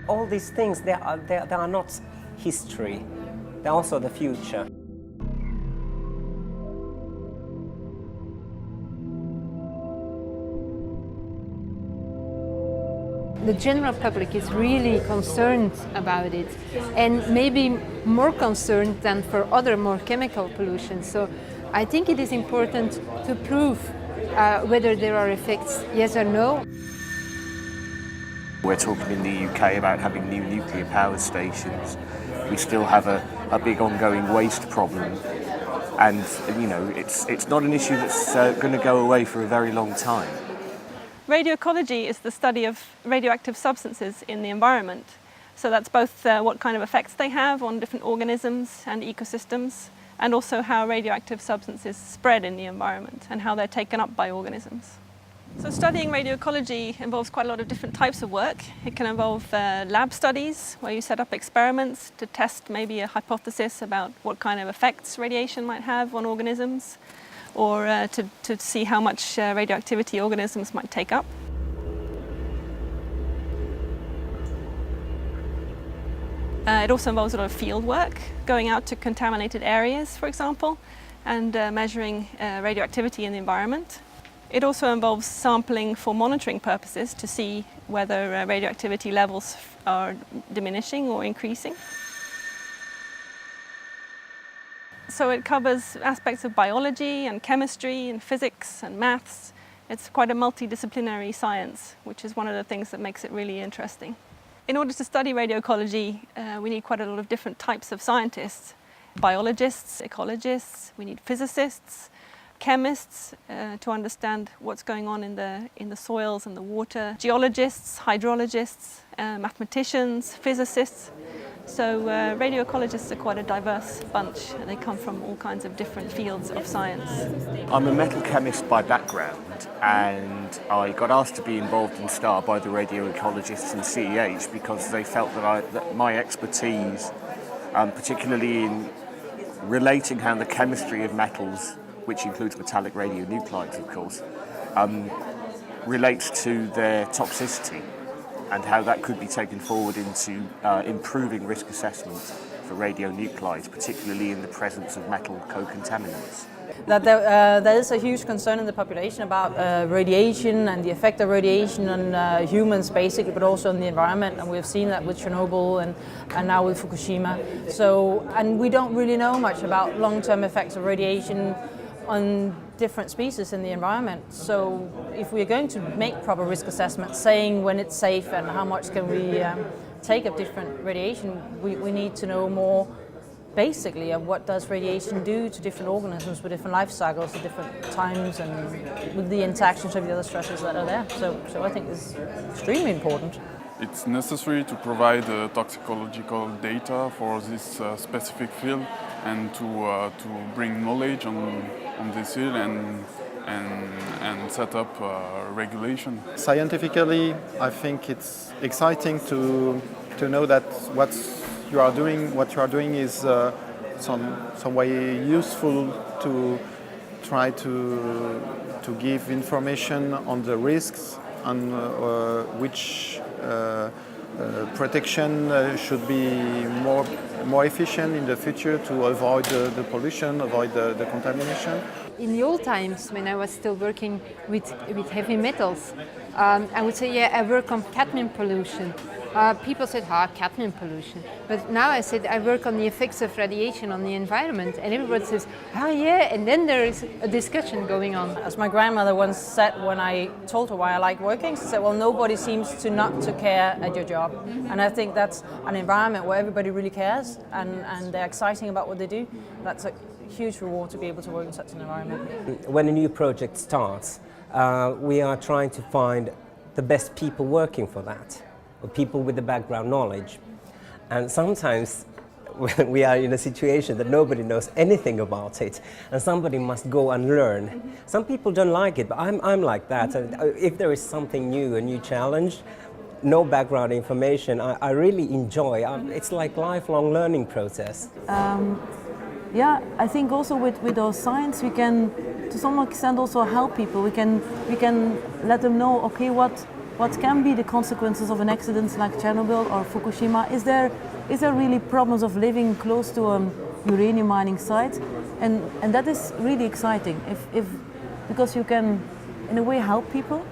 all these things, they are not history, they're also the future. The general public is really concerned about it, and maybe more concerned than for other more chemical pollution. So I think it is important to prove whether there are effects, yes or no. We're talking in the UK about having new nuclear power stations. We still have a big ongoing waste problem, and you know, it's not an issue that's going to go away for a very long time. Radioecology is the study of radioactive substances in the environment. So that's both what kind of effects they have on different organisms and ecosystems, and also how radioactive substances spread in the environment and how they're taken up by organisms. So studying radioecology involves quite a lot of different types of work. It can involve lab studies, where you set up experiments to test maybe a hypothesis about what kind of effects radiation might have on organisms, or to see how much radioactivity organisms might take up. It also involves a lot of field work, going out to contaminated areas, for example, and measuring radioactivity in the environment. It also involves sampling for monitoring purposes to see whether radioactivity levels are diminishing or increasing. So it covers aspects of biology and chemistry and physics and maths. It's quite a multidisciplinary science, which is one of the things that makes it really interesting. In order to study radioecology, we need quite a lot of different types of scientists. Biologists, ecologists, we need physicists, chemists to understand what's going on in the soils and the water, geologists, hydrologists, mathematicians, physicists. So radioecologists are quite a diverse bunch. They come from all kinds of different fields of science. I'm a metal chemist by background, and I got asked to be involved in STAR by the radioecologists in CEH because they felt that my expertise, particularly in relating how the chemistry of metals, which includes metallic radionuclides of course, relates to their toxicity, and how that could be taken forward into improving risk assessment for radionuclides, particularly in the presence of metal co-contaminants. That there is a huge concern in the population about radiation and the effect of radiation on humans basically, but also on the environment, and we've seen that with Chernobyl and now with Fukushima. So, and we don't really know much about long-term effects of radiation on different species in the environment. So if we're going to make proper risk assessments, saying when it's safe and how much can we take of different radiation, we need to know more basically of what does radiation do to different organisms with different life cycles at different times and with the interactions of the other stresses that are there. So I think this is extremely important. It's necessary to provide toxicological data for this specific field and to bring knowledge on this field and set up regulation. Scientifically, I think it's exciting to know that what you are doing is some way useful to try to give information on the risks and which protection should be more efficient in the future to avoid the pollution, avoid the contamination. In the old times, when I was still working with heavy metals, I would say, yeah, I work on cadmium pollution. People said, cadmium pollution. But now I said, I work on the effects of radiation on the environment. And everybody says, yeah, and then there is a discussion going on. As my grandmother once said when I told her why I like working, she said, well, nobody seems to not to care at your job. Mm-hmm. And I think that's an environment where everybody really cares and they're exciting about what they do. That's a huge reward to be able to work in such an environment. When a new project starts, we are trying to find the best people working for that, or people with the background knowledge. And sometimes we are in a situation that nobody knows anything about it, and somebody must go and learn. Mm-hmm. Some people don't like it, but I'm like that. Mm-hmm. If there is something new, a new challenge, no background information, I really enjoy. It's like lifelong learning process. Yeah, I think also with our science we can to some extent also help people. We can let them know, okay, what what can be the consequences of an accident like Chernobyl or Fukushima? Is there really problems of living close to a uranium mining site? And that is really exciting, if because you can in a way help people